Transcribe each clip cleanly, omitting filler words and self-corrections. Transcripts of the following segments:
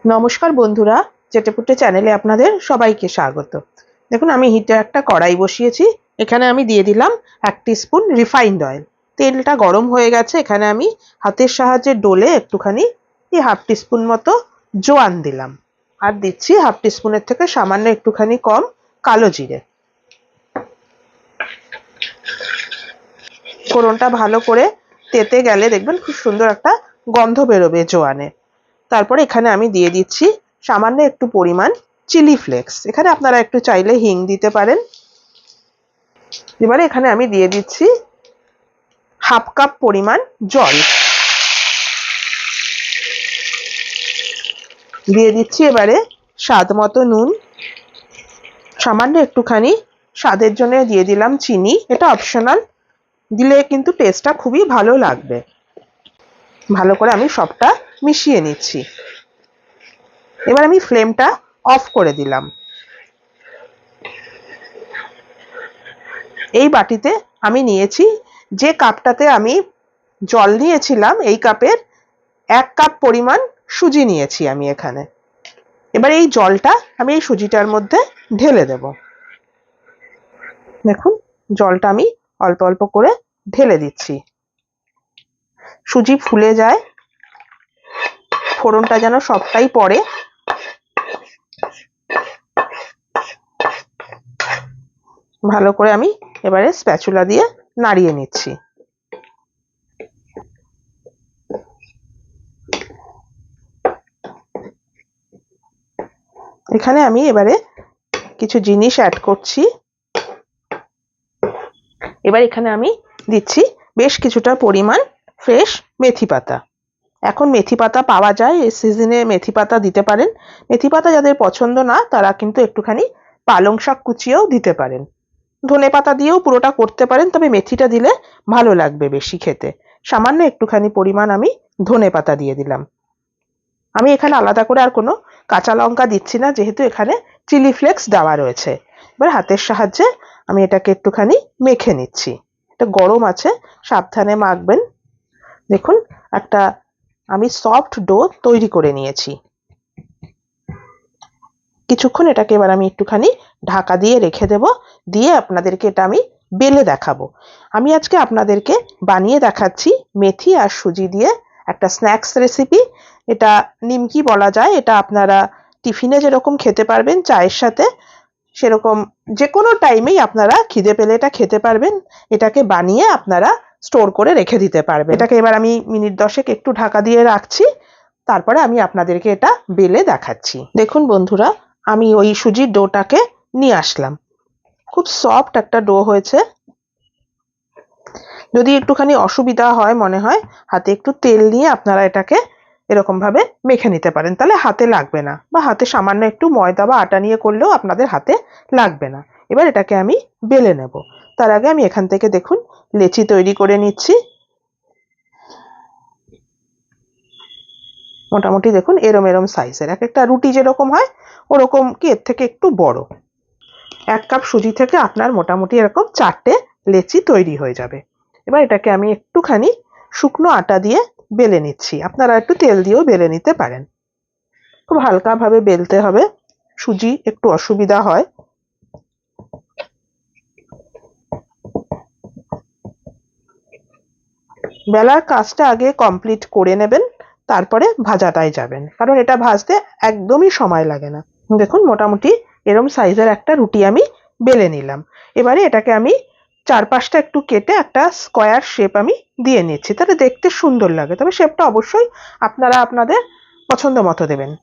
নমস্কার বন্ধুরা, চেটেপুটে চ্যানেলে আপনাদের সবাইকে স্বাগত। দেখুন, আমি হিটে একটা কড়াই বসিয়েছি। এখানে আমি দিয়ে দিলাম 1 টিস্পুন রিফাইন্ড অয়েল। তেলটা গরম হয়ে গেছে। এখানে আমি হাতের সাহায্যে ডলে একটুখানি এই 1/2 টিস্পুন মতো জোয়ান দিলাম, আর দিচ্ছি 1/2 টিস্পুনের থেকে সামান্য একটুখানি কম কালো জিরে। ফোড়নটা ভালো করে তেতে গেলে দেখবেন খুব সুন্দর একটা গন্ধ বেরোবে জোয়ানের। তারপরে এখানে আমি দিয়ে দিচ্ছি সামান্য একটু পরিমাণ চিলি ফ্লেক্স। এখানে আপনারা একটু চাইলে হিং দিতে পারেন। এবারে এখানে আমি দিয়ে দিচ্ছি 1/2 কাপ পরিমাণ জল। দিয়ে দিচ্ছি এবারে স্বাদ মতো নুন। সামান্য একটুখানি স্বাদের জন্য দিয়ে দিলাম চিনি, এটা অপশনাল, দিলে কিন্তু টেস্টটা খুবই ভালো লাগবে। ভালো করে আমি সবটা মিশিয়ে নিচ্ছি। এবার আমি ফ্লেমটা অফ করে দিলাম। এই বাটিতে আমি নিয়েছি, যে কাপটাতে আমি জল নিয়েছিলাম এই কাপের 1 কাপ পরিমাণ সুজি নিয়েছি আমি এখানে। এবার এই জলটা আমি এই সুজিটার মধ্যে ঢেলে দেব। দেখুন, জলটা আমি অল্প অল্প করে ঢেলে দিচ্ছি। সুজি ফুলে যায়, ফোড়নটা যেন সবটাই পড়ে। ভালো করে আমি এবারে স্প্যাচুলা দিয়ে নাড়িয়ে নিচ্ছি। এখানে আমি এবারে কিছু জিনিস অ্যাড করছি। এবার এখানে আমি দিচ্ছি বেশ কিছুটা পরিমাণ ফ্রেশ মেথি পাতা। এখন মেথি পাতা পাওয়া যায়, এই সিজনে মেথি পাতা দিতে পারেন। মেথি পাতা যাদের পছন্দ না, তারা কিন্তু একটুখানি পালং শাক কুচিয়েও দিতে পারেন। ধনে পাতা দিয়েও পুরোটা করতে পারেন, তবে মেথিটা দিলে ভালো লাগবে বেশি খেতে। সামান্য একটুখানি পরিমাণ আমি ধনে পাতা দিয়ে দিলাম। আমি এখানে আলাদা করে আর কোনো কাঁচা লঙ্কা দিচ্ছি না, যেহেতু এখানে চিলি ফ্লেক্স দেওয়া রয়েছে। এবার হাতের সাহায্যে আমি এটাকে একটুখানি মেখে নিচ্ছি। এটা গরম আছে, সাবধানে মাখবেন। দেখুন, একটা আমি সফট ডো তৈরি করে নিয়েছি। কিছুক্ষণ এটাকে এবার আমি একটুখানি ঢাকা দিয়ে রেখে দেব। দিয়ে আপনাদেরকে এটা আমি বেলে দেখাবো। আমি আজকে আপনাদেরকে বানিয়ে দেখাচ্ছি মেথি আর সুজি দিয়ে একটা স্ন্যাক্স রেসিপি। এটা নিমকি বলা যায়। এটা আপনারা টিফিনে যেরকম খেতে পারবেন চায়ের সাথে, সেরকম যে কোনো টাইমেই আপনারা খিদে পেলে এটা খেতে পারবেন। এটাকে বানিয়ে আপনারা স্টোর করে রেখে দিতে পারবেন। এটাকে এবার আমি মিনিট 10 একটু ঢাকা দিয়ে রাখছি। তারপরে আমি আপনাদেরকে এটা বেলে দেখাচ্ছি। দেখুন বন্ধুরা, আমি ওই সুজির ডোটাকে নিয়ে আসলাম। খুব সফট একটা ডো হয়েছে। যদি একটুখানি অসুবিধা হয় মনে হয়, হাতে একটু তেল নিয়ে আপনারা এটাকে এরকম ভাবে মেখে নিতে পারেন, তাহলে হাতে লাগবে না। বা হাতে সামান্য একটু ময়দা বা আটা নিয়ে করলেও আপনাদের হাতে লাগবে না। এবার এটাকে আমি বেলে নেব। তার আগে আমি এখান থেকে দেখুন লেচি তৈরি করে নিচ্ছি। মোটামুটি দেখুন এরম এরম সাইজের, এক একটা রুটি যেরকম হয় ওরকম কি এর থেকে একটু বড়। 1 কাপ সুজি থেকে আপনার মোটামুটি এরকম 4টে লেচি তৈরি হয়ে যাবে। এবার এটাকে আমি একটুখানি শুকনো আটা দিয়ে বেলে নিচ্ছি। আপনারা একটু তেল দিয়েও বেলে নিতে পারেন। খুব হালকা ভাবে বেলতে হবে, সুজি একটু অসুবিধা হয়। বেলার কাজটা আগে কমপ্লিট করে নেবেন, তারপরে ভাজাটায় যাবেন, কারণ এটা ভাজতে একদমই সময় লাগে না। দেখুন, মোটামুটি এরম সাইজের একটা রুটি আমি বেলে নিলাম। এবারে এটাকে আমি চারপাশটা একটু কেটে একটা স্কোয়ার শেপ আমি দিয়ে নিচ্ছি, তাহলে দেখতে সুন্দর লাগে। তবে শেপটা অবশ্যই আপনারা আপনাদের পছন্দ মতো দেবেন।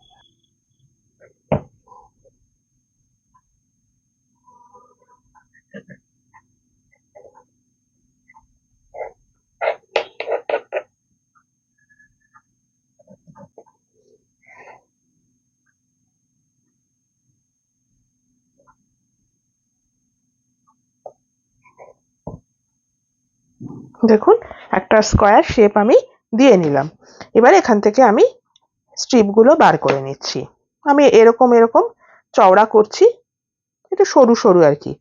দেখুন, একটা স্কোয়ার শেপ আমি দিয়ে নিলাম। এবার এখান থেকে আমি স্ট্রিপগুলো বার করে নিচ্ছি। আমি এরকম এরকম চওড়া করছি, একটু সরু সরু আর কি।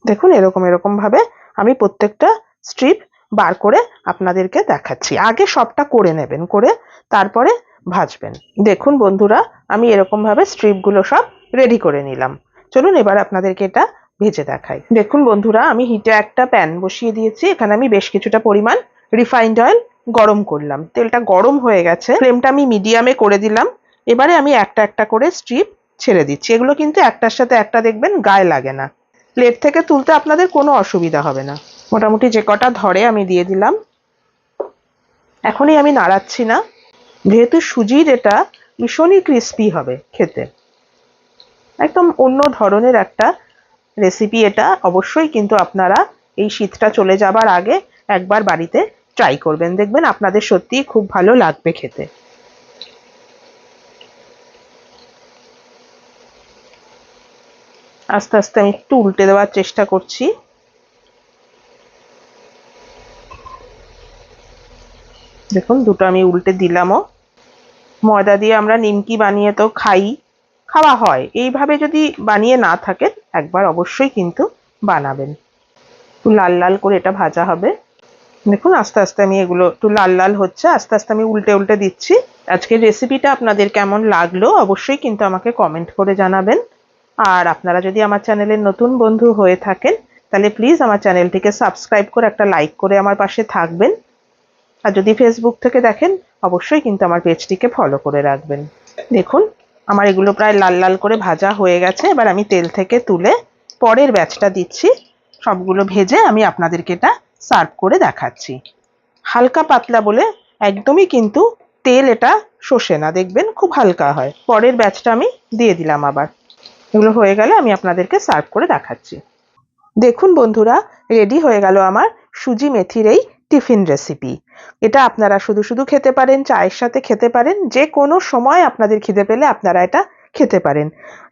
দেখুন, এরকম এরকম ভাবে আমি প্রত্যেকটা স্ট্রিপ বার করে আপনাদেরকে দেখাচ্ছি। আগে সবটা করে নেবেন, করে তারপরে ভাজবেন। দেখুন বন্ধুরা, আমি এরকম ভাবে স্ট্রিপগুলো সব রেডি করে নিলাম। চলুন এবার আপনাদেরকে এটা ভেজে দেখাই। দেখুন বন্ধুরা, আমি হিটে একটা প্যান বসিয়ে দিয়েছি। এখানে আমি বেশ কিছুটা পরিমাণ রিফাইন্ড অয়েল গরম করলাম। তেলটা গরম হয়ে গেছে, ফ্লেমটা আমি মিডিয়ামে করে দিলাম। এবারে আমি একটা একটা করে স্ট্রিপ ছেড়ে দিচ্ছি। এগুলো কিন্তু একটার সাথে একটা দেখবেন গায়ে লাগে না। প্লেট থেকে তুলতে আপনাদের কোনো অসুবিধা হবে না। মোটামুটি যে কটা ধরে আমি দিয়ে দিলাম। এখনই আমি নাড়াচ্ছি না, যেহেতু সুজির এটা ভীষণই ক্রিস্পি হবে খেতে। একদম অন্য ধরনের একটা রেসিপি এটা। অবশ্যই কিন্তু আপনারা এই শীতটা চলে যাবার আগে একবার বাড়িতে ট্রাই করবেন, দেখবেন আপনাদের সত্যিই খুব ভালো লাগবে খেতে। আস্তে আস্তে আমি একটু উল্টে দেওয়ার চেষ্টা করছি। দেখুন দুটো আমি উল্টে দিলামও। ময়দা দিয়ে আমরা নিমকি বানিয়ে তো খাওয়া হয়। এইভাবে যদি বানিয়ে না থাকেন একবার অবশ্যই কিন্তু বানাবেন। একটু লাল লাল করে এটা ভাজা হবে। দেখুন আস্তে আস্তে আমি এগুলো একটু লাল লাল হচ্ছে, আস্তে আস্তে আমি উল্টে উল্টে দিচ্ছি। আজকের রেসিপিটা আপনাদের কেমন লাগলো অবশ্যই কিন্তু আমাকে কমেন্ট করে জানাবেন। আর আপনারা যদি আমার চ্যানেলের নতুন বন্ধু হয়ে থাকেন তাহলে প্লিজ আমার চ্যানেলটিকে সাবস্ক্রাইব করে একটা লাইক করে আমার পাশে থাকবেন। আর যদি ফেসবুক থেকে দেখেন অবশ্যই কিন্তু আমার পেজটিকে ফলো করে রাখবেন। দেখুন আমার এগুলো প্রায় লাল লাল করে ভাজা হয়ে গেছে। এবার আমি তেল থেকে তুলে পরের ব্যাচটা দিচ্ছি। সবগুলো ভেজে আমি আপনাদেরকে এটা সার্ভ করে দেখাচ্ছি। হালকা পাতলা বলে একদমই কিন্তু তেল এটা শোষে না, দেখবেন খুব হালকা হয়। পরের ব্যাচটা আমি দিয়ে দিলাম আবার। এগুলো হয়ে গেলে আমি আপনাদেরকে সার্ভ করে দেখাচ্ছি। দেখুন বন্ধুরা, রেডি হয়ে গেল আমার সুজি মেথির এই টিফিন রেসিপি। এটা আপনারা শুধু শুধু খেতে পারেন, চায়ের সাথে খেতে পারেন, যে কোনো সময় আপনাদের খিদে পেলে আপনারা এটা খেতে পারেন।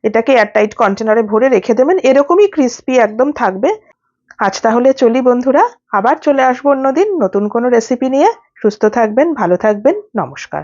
এটাকে এয়ারটাইট কন্টেনারে ভরে রেখে দেবেন, এরকমই ক্রিস্পি একদম থাকবে। আজ তাহলে চলি বন্ধুরা, আবার চলে আসবো অন্যদিন নতুন কোনো রেসিপি নিয়ে। সুস্থ থাকবেন, ভালো থাকবেন, নমস্কার।